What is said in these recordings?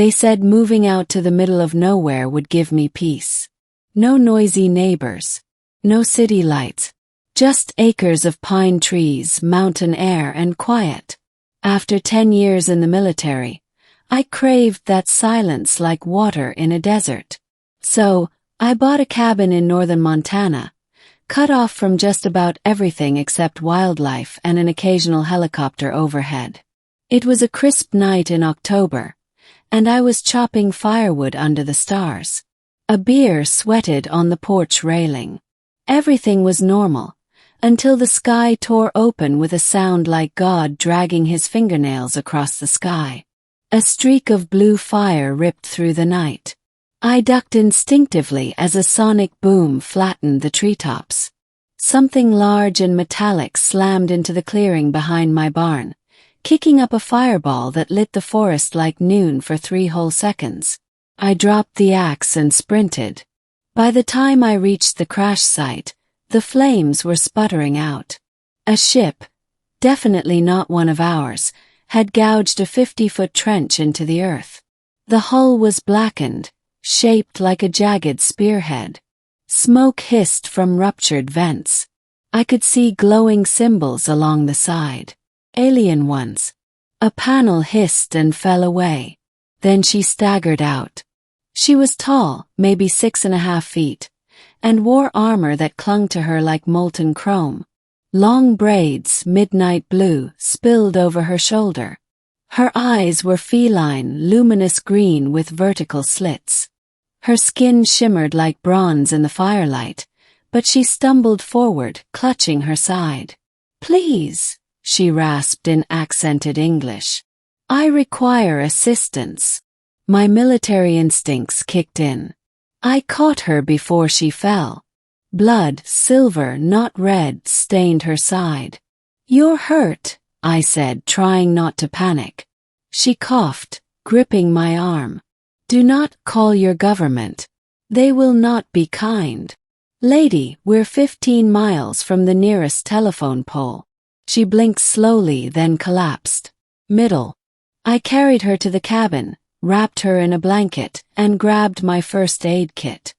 They said moving out to the middle of nowhere would give me peace. No noisy neighbors. No city lights. Just acres of pine trees, mountain air, and quiet. After 10 years in the military, I craved that silence like water in a desert. So, I bought a cabin in northern Montana, cut off from just about everything except wildlife and an occasional helicopter overhead. It was a crisp night in October, and I was chopping firewood under the stars. A beer sweated on the porch railing. Everything was normal, until the sky tore open with a sound like God dragging his fingernails across the sky. A streak of blue fire ripped through the night. I ducked instinctively as a sonic boom flattened the treetops. Something large and metallic slammed into the clearing behind my barn, kicking up a fireball that lit the forest like noon for 3 whole seconds. I dropped the axe and sprinted. By the time I reached the crash site, the flames were sputtering out. A ship, definitely not one of ours, had gouged a 50-foot trench into the earth. The hull was blackened, shaped like a jagged spearhead. Smoke hissed from ruptured vents. I could see glowing symbols along the side. Alien ones. A panel hissed and fell away. Then she staggered out. She was tall, maybe 6.5 feet, and wore armor that clung to her like molten chrome. Long braids, midnight blue, spilled over her shoulder. Her eyes were feline, luminous green with vertical slits. Her skin shimmered like bronze in the firelight, but she stumbled forward, clutching her side. "Please," she rasped in accented English. "I require assistance." My military instincts kicked in. I caught her before she fell. Blood, silver, not red, stained her side. "You're hurt," I said, trying not to panic. She coughed, gripping my arm. "Do not call your government. They will not be kind. Lady, we're 15 miles from the nearest telephone pole." She blinked slowly, then collapsed. Middle. I carried her to the cabin, wrapped her in a blanket, and grabbed my first aid kit.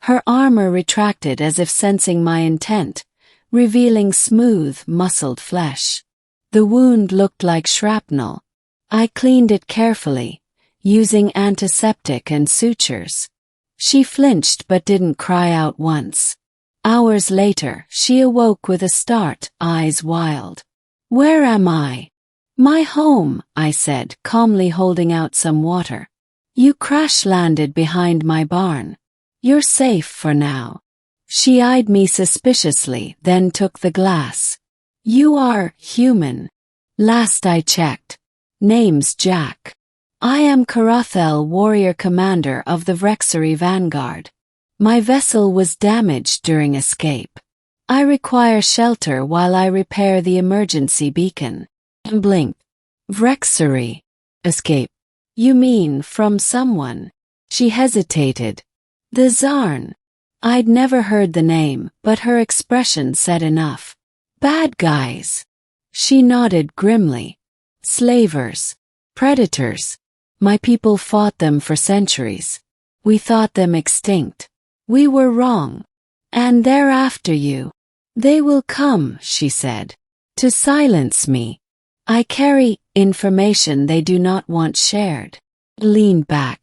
Her armor retracted as if sensing my intent, revealing smooth, muscled flesh. The wound looked like shrapnel. I cleaned it carefully, using antiseptic and sutures. She flinched but didn't cry out once. Hours later, she awoke with a start, eyes wild. "Where am I?" "My home," I said, calmly holding out some water. "You crash-landed behind my barn. You're safe for now." She eyed me suspiciously, then took the glass. "You are human." "Last I checked. Name's Jack. I am Karathel, warrior commander of the Vrexery Vanguard. My vessel was damaged during escape. I require shelter while I repair the emergency beacon." And blinked. "Vrexery. Escape. You mean from someone?" She hesitated. "The Zarn." I'd never heard the name, but her expression said enough. "Bad guys." She nodded grimly. "Slavers. Predators. My people fought them for centuries. We thought them extinct. We were wrong. And they're after you. They will come," she said, "to silence me. I carry information they do not want shared." Leaned back.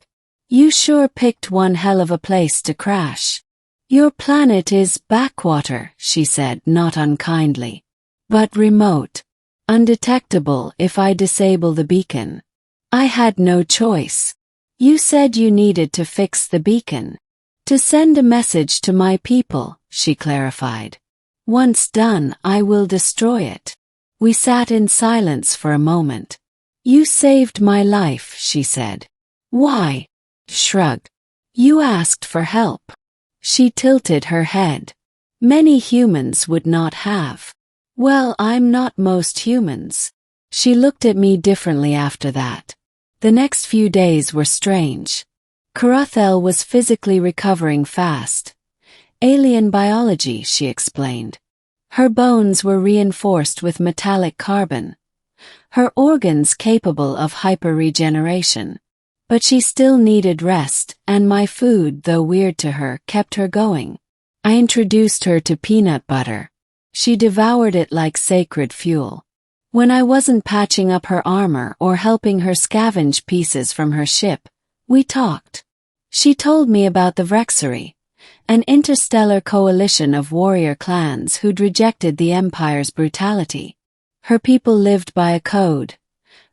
"You sure picked one hell of a place to crash." "Your planet is backwater," she said, not unkindly. "But remote. Undetectable if I disable the beacon." I had no choice. "You said you needed to fix the beacon." "To send a message to my people," she clarified. "Once done, I will destroy it." We sat in silence for a moment. "You saved my life," she said. "Why?" Shrugged. "You asked for help." She tilted her head. "Many humans would not have." "Well, I'm not most humans." She looked at me differently after that. The next few days were strange. Karathel was physically recovering fast. "Alien biology," she explained. Her bones were reinforced with metallic carbon. Her organs capable of hyper-regeneration. But she still needed rest, and my food, though weird to her, kept her going. I introduced her to peanut butter. She devoured it like sacred fuel. When I wasn't patching up her armor or helping her scavenge pieces from her ship, we talked. She told me about the Vrexery, an interstellar coalition of warrior clans who'd rejected the Empire's brutality. Her people lived by a code: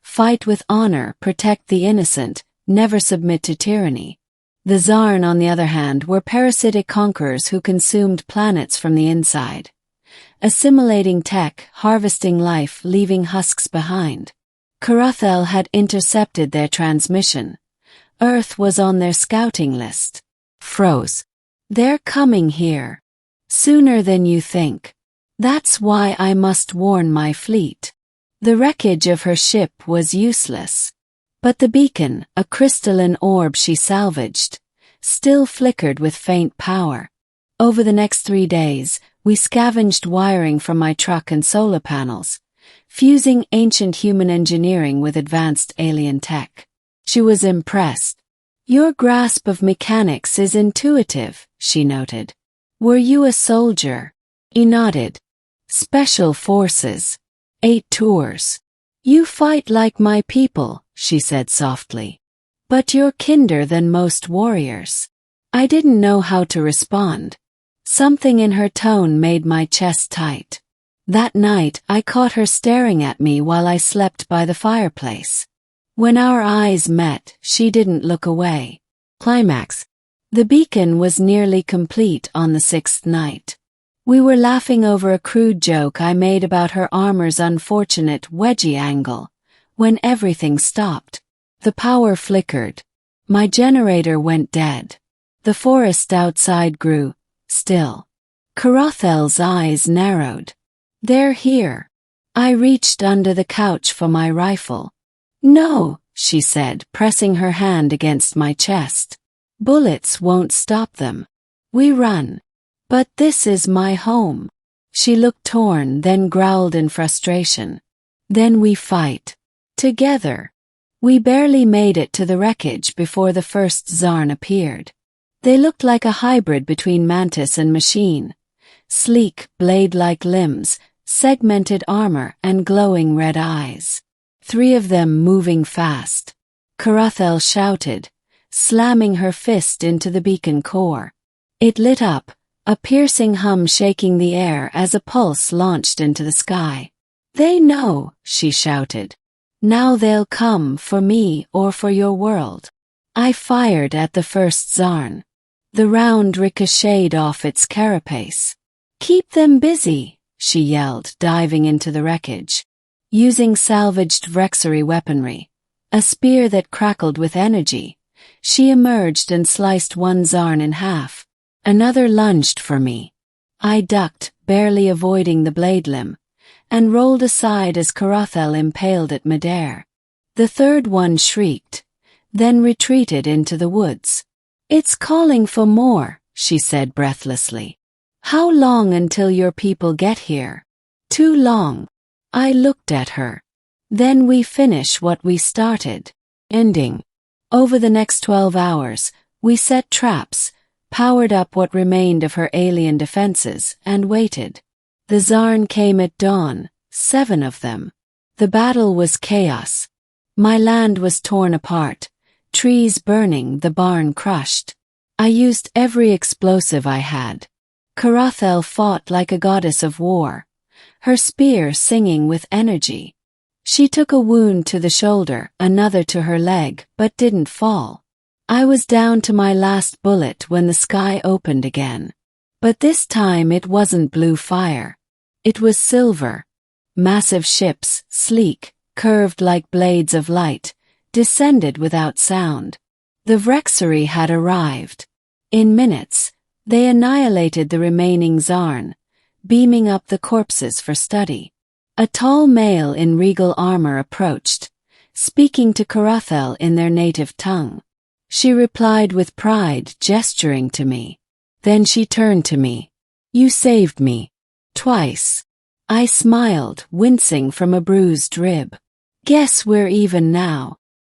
fight with honor, protect the innocent, never submit to tyranny. The Zarn, on the other hand, were parasitic conquerors who consumed planets from the inside, assimilating tech, harvesting life, leaving husks behind. Karathel had intercepted their transmission. Earth was on their scouting list. Froze. They're coming here. Sooner than you think. That's why I must warn my fleet. The wreckage of her ship was useless. But the beacon, a crystalline orb she salvaged, still flickered with faint power. Over the next 3 days, we scavenged wiring from my truck and solar panels, fusing ancient human engineering with advanced alien tech. She was impressed. Your grasp of mechanics is intuitive, she noted. Were you a soldier? He nodded. Special forces. 8 tours. You fight like my people, she said softly. But you're kinder than most warriors. I didn't know how to respond. Something in her tone made my chest tight. That night, I caught her staring at me while I slept by the fireplace. When our eyes met, she didn't look away. Climax. The beacon was nearly complete on the 6th night. We were laughing over a crude joke I made about her armor's unfortunate wedgie angle, when everything stopped. The power flickered. My generator went dead. The forest outside grew still. Karothel's eyes narrowed. They're here. I reached under the couch for my rifle. No, she said, pressing her hand against my chest. Bullets won't stop them. We run. But this is my home. She looked torn, then growled in frustration. Then we fight. Together. We barely made it to the wreckage before the first Zarn appeared. They looked like a hybrid between mantis and machine. Sleek, blade-like limbs, segmented armor, and glowing red eyes. 3 of them moving fast. Karathel shouted, slamming her fist into the beacon core. It lit up, a piercing hum shaking the air as a pulse launched into the sky. They know, she shouted. Now they'll come for me or for your world. I fired at the first Zarn. The round ricocheted off its carapace. Keep them busy, she yelled, diving into the wreckage. Using salvaged Vrexery weaponry, a spear that crackled with energy, she emerged and sliced one Zarn in half. Another lunged for me. I ducked, barely avoiding the blade limb, and rolled aside as Karathel impaled it midair. The third one shrieked, then retreated into the woods. It's calling for more, she said breathlessly. How long until your people get here? Too long. I looked at her. Then we finish what we started. Ending. Over the next 12 hours, we set traps, powered up what remained of her alien defenses, and waited. The Zarn came at dawn, 7 of them. The battle was chaos. My land was torn apart, trees burning, the barn crushed. I used every explosive I had. Karathel fought like a goddess of war, her spear singing with energy. She took a wound to the shoulder, another to her leg, but didn't fall. I was down to my last bullet when the sky opened again. But this time it wasn't blue fire. It was silver. Massive ships, sleek, curved like blades of light, descended without sound. The Vrexery had arrived. In minutes, they annihilated the remaining Zarn, beaming up the corpses for study. A tall male in regal armor approached, speaking to Karathel in their native tongue. She replied with pride, gesturing to me. Then she turned to me. You saved me. Twice. I smiled, wincing from a bruised rib. Guess we're even now.